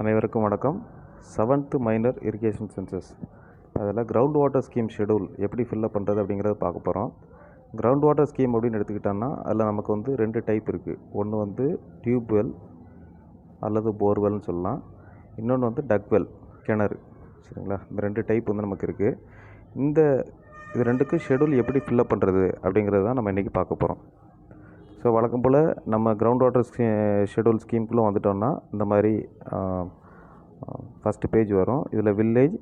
அனைவருக்கும் வணக்கம். 7th minor irrigation census அதில் கிரவுண்ட் வாட்டர் ஸ்கீம் ஷெடியூல் எப்படி ஃபில்லப் பண்ணுறது அப்படிங்கிறத பார்க்க போகிறோம். கிரவுண்ட் வாட்டர் ஸ்கீம் அப்படின்னு எடுத்துக்கிட்டோன்னா அதில் நமக்கு வந்து 2 டைப் இருக்குது. ஒன்று வந்து டியூப்வெல் அல்லது போர்வெல்னு சொல்லலாம். இன்னொன்று வந்து டக்வெல், கிணறு. சரிங்களா? இந்த 2 டைப் வந்து நமக்கு இருக்குது. இது ரெண்டுக்கும் ஷெடியூல் எப்படி ஃபில்லப் பண்ணுறது அப்படிங்கிறது தான் நம்ம இன்றைக்கி பார்க்க போகிறோம். ஸோ வழக்கம் போல் நம்ம கிரவுண்ட் வாட்டர் ஷெடியூல் ஸ்கீம்குள்ளே வந்துட்டோம்னா இந்த மாதிரி ஃபஸ்ட்டு பேஜ் வரும். இதில் வில்லேஜ்,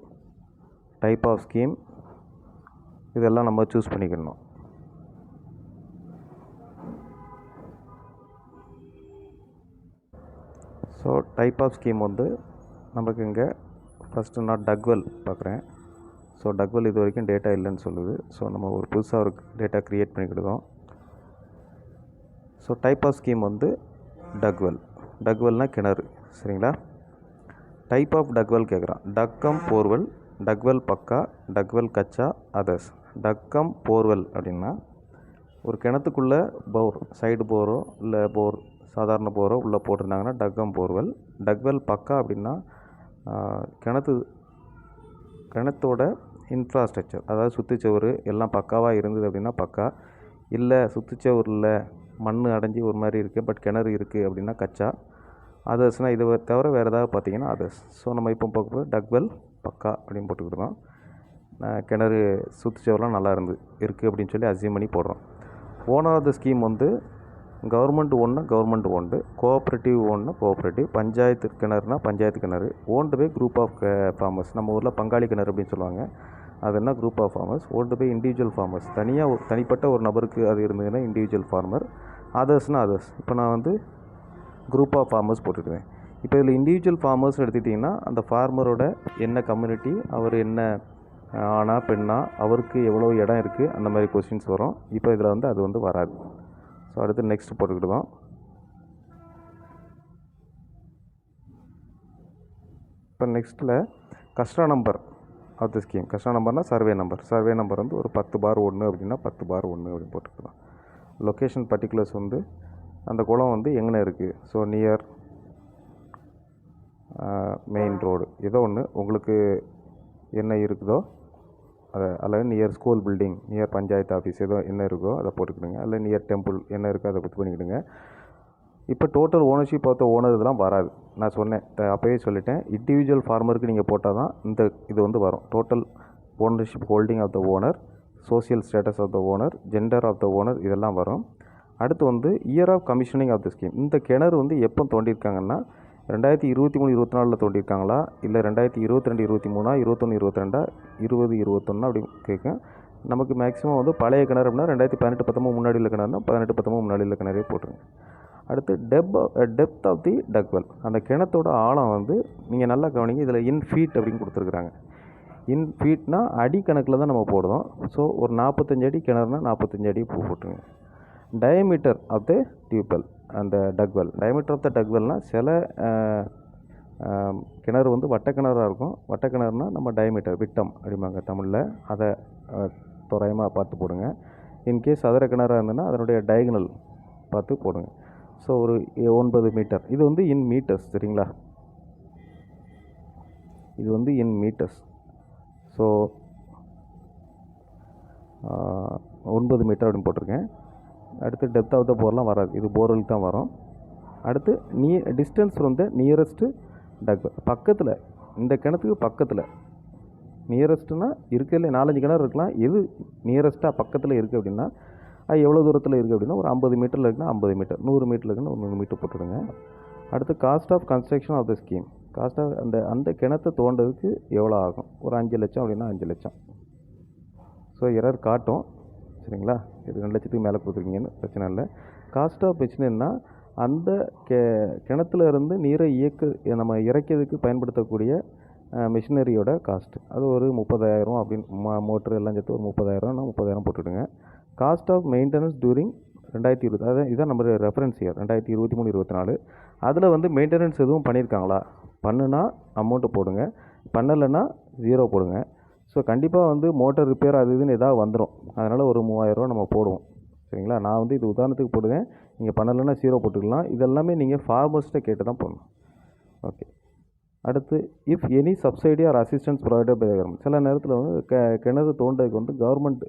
டைப் ஆஃப் ஸ்கீம் இதெல்லாம் நம்ம சூஸ் பண்ணிக்கணும். ஸோ டைப் ஆஃப் ஸ்கீம் வந்து நமக்கு இங்கே ஃபஸ்ட்டு நான் டக்வெல் பார்க்குறேன். ஸோ டக்வெல் இது வரைக்கும் டேட்டா இல்லைன்னு சொல்லுது. ஸோ நம்ம ஒரு புதுசாக ஒரு டேட்டா க்ரியேட் பண்ணிக்கிடுதோம். ஸோ டைப் ஆஃப் ஸ்கீம் வந்து டக்வெல்னால் கிணறு. சரிங்களா? டைப் ஆஃப் டக்வெல் கேட்குறான். டக்கம் போர்வெல், டக்வெல் பக்கா, டக்வெல் கச்சா, அதர்ஸ். டக்கம் போர்வெல் அப்படின்னா ஒரு கிணத்துக்குள்ளே போர், சைடு போரோ இல்லை போர் சாதாரண போரோ உள்ளே போட்டிருந்தாங்கன்னா டக்கம் போர்வெல். டக்வெல் பக்கா அப்படின்னா கிணத்தோட இன்ஃப்ராஸ்ட்ரக்சர், அதாவது சுற்றுச்சவர் எல்லாம் பக்காவாக இருந்தது அப்படின்னா பக்கா. இல்லை சுற்றுச்சவரில் மண் அடைஞ்சி ஒரு மாதிரி இருக்குது பட் கிணறு இருக்குது அப்படின்னா கச்சா. அதர்ஸ்னால் இதை தவிர வேறு ஏதாவது பார்த்தீங்கன்னா அதர்ஸ். ஸோ நம்ம இப்போ பார்க்கும்போது டக்வெல் பக்கா அப்படின்னு போட்டுக்கிட்டோம். கிணறு சுற்றுச்சவரெலாம் நல்லா இருக்குது அப்படின்னு சொல்லி அசியூம் பண்ணி போடுறோம். ஓனர் ஆஃப் த ஸ்கீம் வந்து government owned, cooperative cooperative, panchayat கிணறுனா பஞ்சாயத்து கிணறு, owned by group of farmers. நம்ம ஊரில் பங்காளி கிணறு அப்படின்னு சொல்லுவாங்க. அது என்ன group of farmers. Owned by individual farmers, தனிப்பட்ட ஒரு நபருக்கு அது இருந்ததுன்னா இண்டிவிஜுவல் ஃபார்மர். அதர்ஸ்னால் அதர்ஸ். இப்போ நான் வந்து குரூப் ஆஃப் ஃபார்மர்ஸ் போட்டுக்குவேன். இப்போ இதில் இண்டிவிஜுவல் ஃபார்மர்ஸ் எடுத்துக்கிட்டிங்கன்னா அந்த ஃபார்மரோட என்ன கம்யூனிட்டி, அவர் என்ன ஆணா பெண்ணா, அவருக்கு எவ்வளோ இடம் இருக்குது, அந்த மாதிரி கொஸ்டின்ஸ் வரும். இப்போ இதில் வந்து அது வந்து வராது. ஸோ அடுத்து நெக்ஸ்ட் போட்டுக்கிட்டோம். இப்போ நெக்ஸ்ட்டில் கஸ்டா நம்பர் ஆஃப் த ஸ்கீம். கஸ்டா நம்பர்னால் சர்வே நம்பர் வந்து ஒரு 10/1 அப்படின்னா 10/1 அப்படின்னு போட்டுக்கலாம். லொக்கேஷன் பர்டிகுலர்ஸ் வந்து அந்த குளம் வந்து எங்கே இருக்குது. ஸோ நியர் மெயின் ரோடு, ஏதோ ஒன்று உங்களுக்கு என்ன இருக்குதோ அதை, அல்லது near school building, near panchayat office ஏதோ என்ன இருக்கோ அதை போட்டுக்கிடுங்க. அல்ல நியர் டெம்பிள் என்ன இருக்கோ அதை பற்றி பண்ணிக்கிடுங்க. இப்போ total ownership of the owner இதெல்லாம் வராது. நான் சொன்னேன், அப்போயே சொல்லிட்டேன், இண்டிவிஜுவல் ஃபார்மருக்கு நீங்கள் போட்டால் தான் இது வந்து வரும். Total ownership holding of the owner, social status of the owner, gender of the owner இதெல்லாம் வரும். அடுத்து வந்து year of commissioning of the scheme. இந்த கிணறு வந்து எப்போ தோண்டியிருக்காங்கன்னா 2023-24 தோண்டியிருக்காங்களா, இல்லை 2022-23, 21-22, 20-21 அப்படி கேட்கும். நமக்கு மேக்ஸிமம் வந்து பழைய கிணறு அப்படின்னா 2018-19 முன்னாடி உள்ள கிணறுனா 18-19 முன்னாடி உள்ள கிணறே போட்டுருங்க. அடுத்து டெப்த் ஆஃப் தி டக்வெல். அந்த கிணத்தோட ஆழம் வந்து நீங்கள் நல்லா கவனிங்க. இதில் இன் ஃபீட் அப்படின்னு கொடுத்துருக்குறாங்க. இன் ஃபீட்னால் அடி கணக்கில் தான் நம்ம போடுறோம். ஸோ ஒரு 45 அடி கிணறுனா 45 அடி போட்டுருங்க. டயமீட்டர் ஆஃப் த டியூப்வெல், அந்த டக்வெல். டயமீட்டர் ஆஃப் த டக்வெல்னால் சில கிணறு வந்து வட்டக்கிணறாக இருக்கும். வட்டக்கிணறுனா நம்ம டயமீட்டர், விட்டம் அப்படிம்பாங்க தமிழில். அதை தோராயமாக பார்த்து போடுங்க. இன்கேஸ் சதுர கிணறாக இருந்ததுன்னா அதனுடைய டயகனல் பார்த்து போடுங்க. ஸோ ஒரு 9 மீட்டர். இது வந்து இன் மீட்டர்ஸ். சரிங்களா? இது வந்து இன் மீட்டர்ஸ். ஸோ 9 மீட்டர் அப்படின்னு போட்டிருக்கேன். அடுத்து டெப்த் ஆஃப் த போர்லாம் வராது, இது போர்வெல் தான் வரும். அடுத்து டிஸ்டன்ஸ் ஃப்ரம் த நியரஸ்ட்டு டக்வெல். பக்கத்தில், இந்த கிணத்துக்கு பக்கத்தில், நியரஸ்ட்டுனா இருக்கிறதுல 4-5 கிணறு இருக்கலாம். எது நியரஸ்ட்டாக பக்கத்தில் இருக்குது அப்படின்னா அது எவ்வளோ தூரத்தில் இருக்குது அப்படின்னா ஒரு 50 மீட்டரில் இருக்குன்னா 50 மீட்டர், 100 மீட்டரில் இருக்குன்னா 100 மீட்டர் போட்டுடுங்க. அடுத்து cost of construction of the scheme. Cost of அந்த கிணத்தை தோண்டதுக்கு எவ்வளோ ஆகும். ஒரு 5 லட்சம் அப்படின்னா 5 லட்சம். ஸோ எரர் காட்டும். சரிங்களா? இது 2 லட்சத்துக்கு மேலே கொடுத்துருக்கீங்கன்னு பிரச்சனை இல்லை. காஸ்ட் ஆஃப் மிஷினரினா அந்த கிணத்துல இருந்து நீரை நம்ம இறைக்கிறதுக்கு பயன்படுத்தக்கூடிய மிஷினரியோட காஸ்ட்டு. அது ஒரு 30,000 அப்படின்னு, மோட்ரு எல்லாம் சேர்த்து ஒரு 30,000னா 30,000 போட்டுவிடுங்க. காஸ்ட் ஆஃப் மெயின்டெனன்ஸ் டூரிங் 2020, அதாவது இதுதான் நம்ம ரெஃபரன்ஸ் இயர் 2023-24. அதில் வந்து மெயின்டெனன்ஸ் எதுவும் பண்ணியிருக்காங்களா, பண்ணுனா அமௌண்ட்டு போடுங்க, பண்ணலைன்னா 0 போடுங்க. ஸோ கண்டிப்பாக வந்து மோட்டர் ரிப்பேர் அது இதுன்னு எதாவது வந்துடும். அதனால் ஒரு 3000 நம்ம போடுவோம். சரிங்களா? நான் வந்து இது உதாரணத்துக்கு போடுவேன். நீங்கள் பண்ணலைன்னா 0 போட்டுக்கலாம். இதெல்லாமே நீங்கள் ஃபார்மர்ஸ்ட்டை கேட்டு தான் பண்ணணும். ஓகே. அடுத்து if any subsidy or assistance provided by government. சில நேரத்தில் வந்து கிணறு தோண்டதுக்கு வந்து கவர்மெண்ட்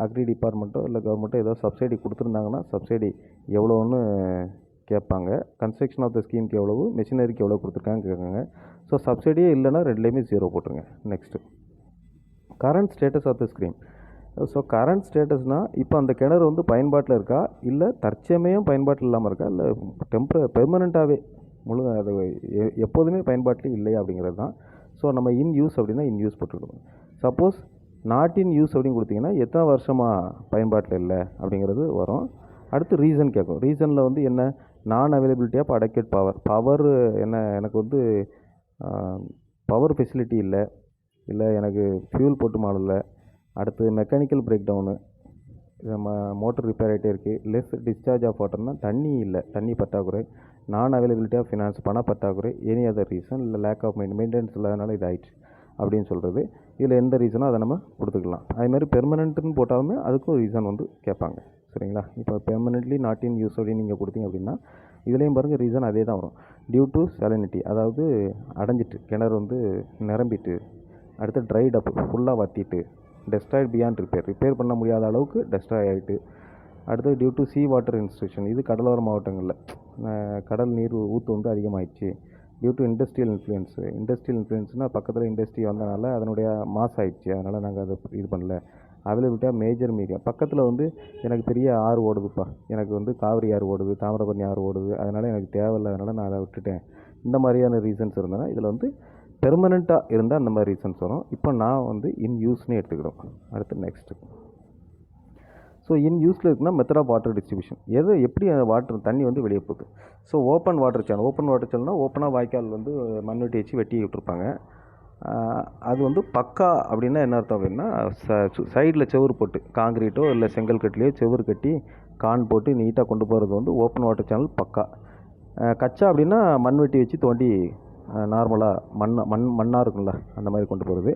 அக்ரி டிபார்ட்மெண்ட்டோ இல்லை கவர்மெண்ட்டோ ஏதோ சப்சிடி கொடுத்துருந்தாங்கன்னா சப்சிடி எவ்வளோன்னு கேட்பாங்க. கன்ஸ்ட்ரக்ஷன் ஆஃப் த ஸ்கீமுக்கு எவ்வளவு, மிஷினரிக்கு எவ்வளோ கொடுத்துருக்காங்க கேட்குறாங்க. ஸோ சப்சிடியே இல்லைன்னா ரெண்டுலேயுமே 0 போட்டுருங்க. Next current status of the scheme. So current ஸ்டேட்டஸ்னால் இப்போ அந்த கிணறு வந்து பயன்பாட்டில் இருக்கா, இல்லை தற்சமயம் பயன்பாட்டில் இல்லாமல் இருக்கா, இல்லை பெர்மனண்ட்டாகவே அது எப்போதுமே பயன்பாட்டில் இல்லையா அப்படிங்கிறது தான். ஸோ நம்ம இன் யூஸ் அப்படின்னா இன் யூஸ் போட்டுருக்கணும். சப்போஸ் நாட் இன் யூஸ் அப்படின்னு கொடுத்தீங்கன்னா எத்தனை வருஷமாக பயன்பாட்டில் இல்லை அப்படிங்கிறது வரும். அடுத்து ரீசன் கேட்கும். ரீசனில் வந்து என்ன, நான் அவைலபிலிட்டி ஆஃப் அடெக்வேட் பவர் என்ன, எனக்கு வந்து பவர் ஃபெசிலிட்டி இல்லை, இல்லை எனக்கு ஃபியூல் போட்டு மாடல. அடுத்து மெக்கானிக்கல் பிரேக் டவுனு, நம்ம மோட்டர் ரிப்பேர் ஆகிட்டே இருக்குது. லெஸ் டிஸ்சார்ஜ் ஆஃப் வாட்டர்னால் தண்ணி இல்லை, தண்ணி பற்றாக்குறை. நான் அவைலபிலிட்டி ஆஃப் ஃபினான்ஸ், பண பற்றாக்குறை. எனி அதர் ரீசன், இல்லை லேக் ஆஃப் மெயின்டெனன்ஸ் இல்லாதனால இது ஆயிடுச்சு அப்படின்னு சொல்கிறது. இதில் எந்த ரீசனோ அதை நம்ம கொடுத்துக்கலாம். அதுமாதிரி பெர்மனெண்ட்டுன்னு போட்டாலுமே அதுக்கும் ரீசன் வந்து கேட்பாங்க. சரிங்களா? இப்போ பெர்மனெண்ட்லி நாட் இன் யூஸ் அப்படின்னு நீங்கள் கொடுத்தீங்க அப்படின்னா இதுலேயும் பாருங்கள் ரீசன் அதே தான் வரும். டியூ டு salinity, அதாவது அடைஞ்சிட்டு கிணறு வந்து நிரம்பிட்டு. அடுத்து ட்ரைட் அப், ஃபுல்லாக வற்றிட்டு. டெஸ்ட்ராய்ட் பியாண்ட் ரிப்பேர் பண்ண முடியாத அளவுக்கு டெஸ்ட்ராய் ஆகிட்டு. அடுத்து due to sea water instruction, இது கடலோர மாவட்டங்களில் கடல் நீர் ஊற்று வந்து அதிகமாகிடுச்சு. டியூ டு இண்டஸ்ட்ரியல் இன்ஃப்ளூயன்ஸ்னால் பக்கத்தில் இண்டஸ்ட்ரி வந்தனால அதனுடைய மாஸ் ஆகிடுச்சு, அதனால் நாங்கள் அதை இது பண்ணல. அவைலபிலிட்டியாக மேஜர் மீடியா, பக்கத்தில் வந்து எனக்கு பெரிய ஆறு ஓடுதுப்பா, எனக்கு வந்து காவிரி ஆறு ஓடுது, தாமிரபரணி ஆறு ஓடுது, அதனால் எனக்கு தேவையில்லை, அதனால் நான் அதை விட்டுட்டேன். இந்த மாதிரியான ரீசன்ஸ் இருந்ததுன்னா இதில் வந்து பெர்மனெண்ட்டாக இருந்தால் அந்த மாதிரி ரீசன்ஸ் வரும். இப்போ நான் வந்து இன் யூஸ்னே எடுத்துக்கிறோம். அடுத்து நெக்ஸ்ட்டு. ஸோ இன் யூஸில் இருக்குன்னா மெத்தட் ஆஃப் வாட்டர் டிஸ்ட்ரிபியூஷன், எப்படி அந்த வாட்டர் தண்ணி வந்து வெளியே போகுது. ஸோ ஓப்பன் வாட்டர் சேனல்னால் ஓப்பனாக வாய்க்கால் வந்து மண்வெட்டி வச்சு வெட்டி விட்டுருப்பாங்க. அது வந்து பக்கா அப்படின்னா என்ன அர்த்தம் அப்படின்னா சைடில் செவுறு போட்டு காங்கிரீட்டோ இல்லை செங்கல் கட்டிலையோ செவுறு கட்டி கான் போட்டு நீட்டாக கொண்டு போகிறது வந்து ஓப்பன் வாட்டர் சேனல் பக்கா. கச்சா அப்படின்னா மண்வெட்டி வச்சு தோண்டி நார்மலாக மண்ணாக இருக்கும்ல அந்த மாதிரி கொண்டு போகிறது.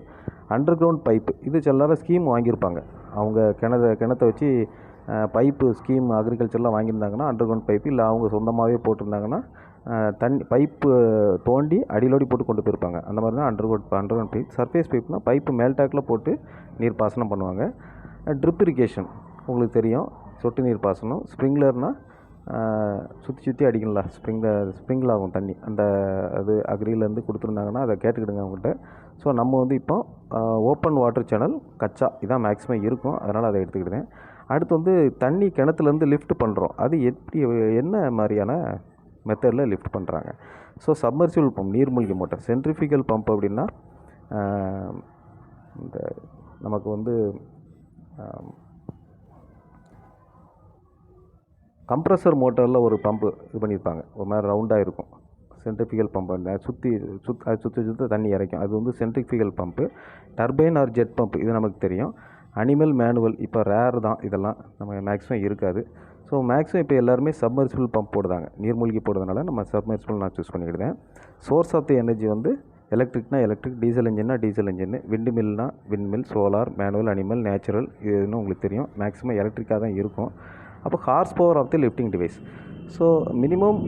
அண்டர் கிரவுண்ட் பைப்பு, இது எல்லாரும் ஸ்கீம் வாங்கியிருப்பாங்க. அவங்க கிணத்தை வச்சு பைப்பு ஸ்கீம் அக்ரிகல்ச்சர்லாம் வாங்கியிருந்தாங்கன்னா அண்டர் கிரவுண்ட் பைப்பு, இல்லை அவங்க சொந்தமாகவே போட்டிருந்தாங்கன்னா தண்ணி பைப்பு தோண்டி அடியிலோடி போட்டு கொண்டு போயிருப்பாங்க. அந்த மாதிரி தான் அண்டர் கிரவுண்ட் பைப். சர்ஃபேஸ் பைப்னால் பைப்பு மேல்டாக்கில் போட்டு நீர் பாசனம் பண்ணுவாங்க. ட்ரிப் இரிகேஷன் உங்களுக்கு தெரியும், சொட்டு நீர் பாசனம். ஸ்ப்ரிங்க்லர்னால் சுற்றி அடிக்கணும்ல, ஸ்ப்ரிங்கிள் ஆகும் தண்ணி. அந்த அது அக்ரியிலேருந்து கொடுத்துருந்தாங்கன்னா அதை கேட்டுக்கிடுங்க அவங்கள்ட்ட. ஸோ நம்ம வந்து இப்போ ஓப்பன் வாட்டர் சேனல் கச்சா இதான் மேக்ஸிமம் இருக்கும், அதனால் அதை எடுத்துக்கிட்டேன். அடுத்து வந்து தண்ணி கிணத்துலேருந்து லிஃப்ட் பண்ணுறோம், அது என்ன மாதிரியான மெத்தடில் லிஃப்ட் பண்ணுறாங்க. ஸோ சப்மர்சிபிள் பம்ப், நீர்மூழ்கி மோட்டார். சென்ட்ரிஃபிகல் பம்ப் அப்படின்னா இந்த நமக்கு வந்து கம்ப்ரஸர் மோட்டரில் ஒரு பம்பு இது பண்ணியிருப்பாங்க, ஒரு மாதிரி ரவுண்டாக இருக்கும். சென்ட்ரிஃபிகல் பம்பு சுற்றி தண்ணி இறைக்கும், அது வந்து centrifugal pump. Turbine or jet pump, இது நமக்கு தெரியும். அனிமல் மேனுவல் இப்போ ரேர் தான், இதெல்லாம் நம்ம மேக்ஸிமம் இருக்காது. ஸோ மேக்ஸிமம் இப்போ எல்லாருமே சப்மர்சிபிள் பம்ப் போடுதாங்க, நீர்மூழ்கி போடுறதுனால நம்ம சப்மர்சிபிள் நான் சூஸ் பண்ணிக்கிடுவேன். சோர்ஸ் ஆஃப் தி எனர்ஜி வந்து எலக்ட்ரிக்னா எலக்ட்ரிக், டீசல் இன்ஜின்னா டீசல் இன்ஜின், விண்டு மில்னா windmill, solar, manual, animal, natural, இதுன்னு உங்களுக்கு தெரியும். மேக்ஸிமம் எலக்ட்ரிக்காக தான் இருக்கும். அப்போ horse power of the lifting device. So minimum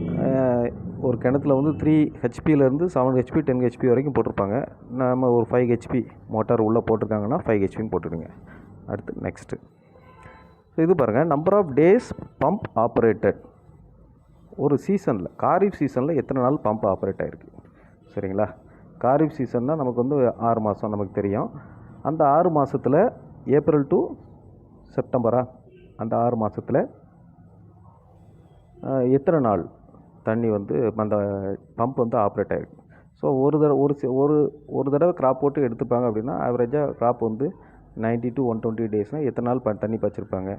ஒரு கிணத்துல வந்து 3 ஹெச்பியிலேருந்து 7 ஹெச்பி 10 ஹெச்பி வரைக்கும் போட்டிருப்பாங்க. நம்ம ஒரு 5 ஹெச்பி மோட்டார் உள்ளே போட்டிருக்காங்கன்னா 5 ஹெச்பின்னு போட்டுடுங்க. அடுத்து நெக்ஸ்ட்டு. ஸோ இது பாருங்கள், number of days pump operated. ஒரு சீசனில், காரிஃப் சீசனில் எத்தனை நாள் பம்ப் ஆப்ரேட் ஆகிருக்கு. சரிங்களா? காரிஃப் சீசன்னால் நமக்கு வந்து 6 மாதம் நமக்கு தெரியும். அந்த 6 மாதத்தில் ஏப்ரல் டு செப்டம்பரா, அந்த 6 மாதத்தில் எத்தனை நாள் தண்ணி வந்து அந்த பம்ப் வந்து ஆப்ரேட் ஆகிருக்கு. ஸோ ஒரு தடவை கிராப் போட்டு எடுத்துப்பாங்க அப்படின்னா ஆவரேஜாக கிராப் வந்து 90 to 120 டேஸ்னால் எத்தனை நாள் தண்ணி பாய்ச்சிருப்பாங்க.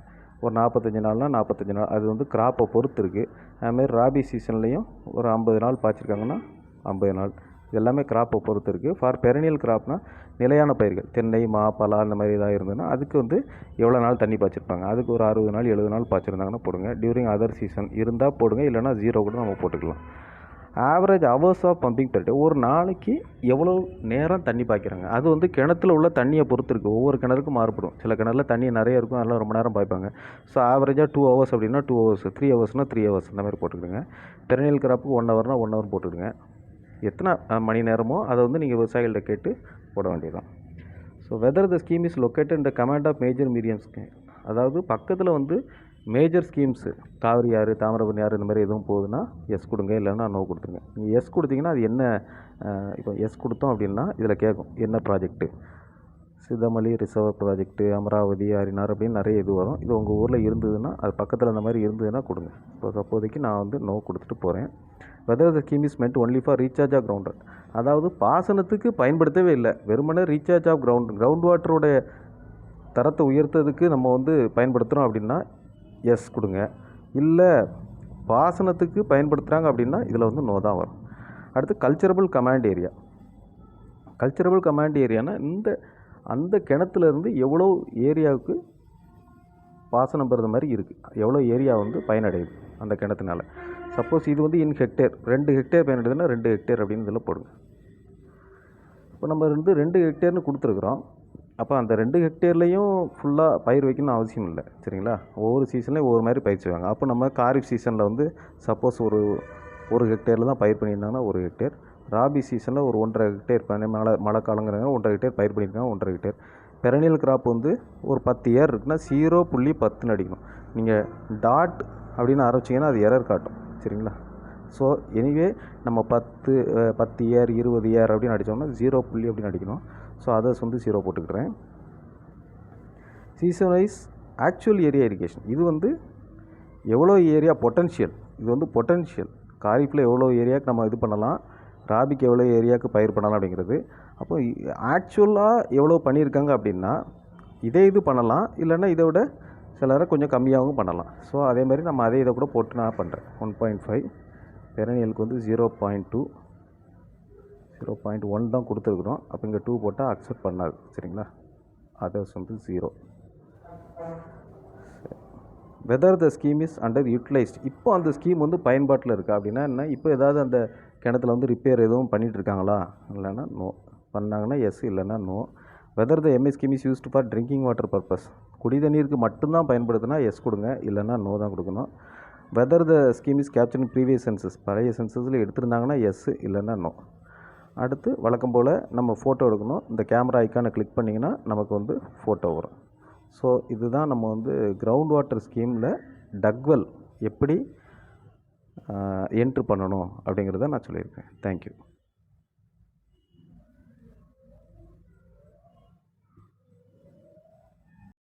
ஒரு 45 நாள்னால் 45 நாள், அது வந்து கிராப்பை பொறுத்து இருக்குது. அதுமாதிரி ராபி சீசன்லேயும் ஒரு 50 நாள் பாய்ச்சிருக்காங்கன்னா 50 நாள், இது எல்லாமே கிராப்பை பொறுத்து இருக்குது. ஃபார் பெரனியல் கிராப்னால் நிலையான பயிர்கள், தென்னை, மா, பலா அந்த மாதிரி ஏதாவது இருந்ததுன்னா அதுக்கு வந்து எவ்வளோ நாள் தண்ணி பாய்ச்சிருப்பாங்க. அதுக்கு ஒரு 60 நாள் 70 நாள் பாய்ச்சிருந்தாங்கன்னா போடுங்க. டியூரிங் அதர் சீசன் இருந்தால் போடுங்க, இல்லைனா 0 கூட நம்ம போட்டுக்கலாம். Average hours of pumping per day, ஒரு நாளைக்கு எவ்வளோ நேரம் தண்ணி பாய்க்கிறாங்க, அது வந்து கிணத்துல உள்ள தண்ணியை பொறுத்து இருக்குது. ஒவ்வொரு கிணறுக்கும் மாறுபடும். சில கிணறுல தண்ணி நிறைய இருக்கும், அதெல்லாம் ரொம்ப நேரம் பாய்ப்பாங்க. ஸோ ஆவரேஜாக 2 ஹவர்ஸ் அப்படின்னா 2 ஹவர்ஸ், 3 ஹவர்ஸ்னால் 3 ஹவர்ஸ் இந்த மாதிரி போட்டுக்கிடுங்க. Perennial கிராப்புக்கு 1 ஹவர்னால் 1 hour போட்டுக்கிடுங்க. எத்தனை மணி நேரமோ அதை வந்து நீங்கள் விவசாயிகள்கிட்ட கேட்டு போட வேண்டியதுதான். So whether the scheme is located இந்த command of major medium scheme, அதாவது பக்கத்தில் வந்து மேஜர் ஸ்கீம்ஸு காவிரி ஆறு, தாமிரபரணி ஆறு இந்த மாதிரி எதுவும் போகுதுன்னா எஸ் கொடுங்க, இல்லைன்னா நோ கொடுத்துருங்க. நீங்கள் எஸ் கொடுத்தீங்கன்னா அது என்ன, இப்போ எஸ் கொடுத்தோம் அப்படின்னா இதில் கேட்கும் என்ன ப்ராஜெக்ட்டு, சிதமலி ரிசர்வ் ப்ராஜெக்ட்டு, அமராவதி, அரினார் அப்படின்னு நிறைய இது வரும். இது உங்கள் ஊரில் இருந்ததுன்னா, அது பக்கத்தில் அந்த மாதிரி இருந்ததுன்னா கொடுங்க. இப்போ அப்போதைக்கு நான் வந்து நோ கொடுத்துட்டு போகிறேன். Whether the scheme is meant only for recharge of ground, அதாவது பாசனத்துக்கு பயன்படுத்தவே இல்லை, வெறுமனே ரீசார்ஜ் ஆஃப் கிரவுண்ட் வாட்டருடைய தரத்தை உயர்த்ததுக்கு நம்ம வந்து பயன்படுத்துகிறோம் அப்படின்னா எஸ் கொடுங்க. இல்லை பாசனத்துக்கு பயன்படுத்துகிறாங்க அப்படின்னா இதில் வந்து நோ தான் வரும். அடுத்து கல்ச்சரபிள் கமாண்ட் ஏரியா. கல்ச்சரபிள் கமாண்ட் ஏரியானா அந்த கிணத்துலேருந்து எவ்வளோ ஏரியாவுக்கு பாசனம் பெறுற மாதிரி இருக்குது, எவ்வளோ ஏரியா வந்து பயனடையுது அந்த கிணத்துனால. சப்போஸ் இது வந்து இன் ஹெக்டேர், 2 ஹெக்டேர் பயனடைதுன்னா 2 ஹெக்டேர் அப்படின்னு இதில் போடுங்க. இப்போ நம்ம 2 ஹெக்டேர்னு கொடுத்துருக்குறோம். அப்போ அந்த 2 ஹெக்டேர்லேயும் ஃபுல்லாக பயிர் வைக்கணும்னு அவசியம் இல்லை, சரிங்களா. ஒவ்வொரு சீசன்லேயும் ஒவ்வொரு மாதிரி பயிர் செய்வாங்க. அப்போ நம்ம காரிஃப் சீசனில் வந்து சப்போஸ் ஒரு ஹெக்டேரில் தான் பயிர் பண்ணியிருந்தாங்கன்னா 1 ஹெக்டேர், ராபி சீசனில் ஒரு 1.5 ஹெக்டேர், மழை காலங்கிறாங்க 1.5 ஹெக்டேர் பயிர் பண்ணியிருக்காங்க 1.5 ஹெக்டேர். பெரனியல் கிராப் வந்து ஒரு 10 ஏர் இருக்குன்னா 0.10 அடிக்கணும். நீங்கள் டாட் அப்படின்னு ஆரம்பிச்சிங்கன்னா அது எரர் காட்டும், சரிங்களா. ஸோ எனிவே நம்ம 10 ஏர் 20 ஏர் அப்படின்னு அடித்தோம்னா 0 அப்படின்னு அடிக்கணும். ஸோ அதர்ஸ் வந்து 0 போட்டுக்கிறேன். Season wise actual area irrigation, இது வந்து எவ்வளோ ஏரியா பொட்டன்ஷியல், இது வந்து பொட்டன்ஷியல் காரிஃபில் எவ்வளோ ஏரியாவுக்கு நம்ம இது பண்ணலாம், ராபிக்கு எவ்வளோ ஏரியாவுக்கு பயிர் பண்ணலாம் அப்படிங்கிறது. அப்போ ஆக்சுவலாக எவ்வளோ பண்ணியிருக்காங்க அப்படின்னா இது பண்ணலாம், இல்லைன்னா இதை விட சிலரை கொஞ்சம் கம்மியாகவும் பண்ணலாம். ஸோ அதே மாதிரி நம்ம இதை கூட போட்டு நான் பண்ணுறேன். 1.5 பெரனியலுக்கு வந்து 0.2 0.1 தான் கொடுத்துருக்குறோம். அப்போ இங்கே 2 போட்டால் அக்செப்ட் பண்ணாது, சரிங்களா. அதர்ஸ் வந்து 0. Weather the scheme is under utilised, இப்போ அந்த ஸ்கீம் வந்து பயன்பாட்டில் இருக்கா அப்படின்னா என்ன, இப்போ ஏதாவது அந்த கிணத்துல வந்து ரிப்பேர் எதுவும் பண்ணிகிட்டு இருக்காங்களா, இல்லைன்னா நோ, பண்ணாங்கன்னா எஸ், இல்லைன்னா no. Whether the MA scheme is used for drinking water purpose, குடி தண்ணீருக்கு மட்டும்தான் பயன்படுத்தினா எஸ் கொடுங்க, இல்லைன்னா நோ தான் கொடுக்கணும். Whether the scheme is capturing previous census, பழைய சென்சஸில் எடுத்திருந்தாங்கன்னா எஸ், இல்லைன்னா நோ. அடுத்து வழக்கம் போல் நம்ம ஃபோட்டோ எடுக்கணும். இந்த கேமரா ஐக்கானை கிளிக் பண்ணிங்கன்னா நமக்கு வந்து ஃபோட்டோ வரும். ஸோ இதுதான் நம்ம வந்து கிரவுண்ட் வாட்டர் ஸ்கீமில் டக்வெல் எப்படி என்ட்ரு பண்ணணும் அப்படிங்கிறத நான் சொல்லியிருக்கேன். தேங்க்யூ.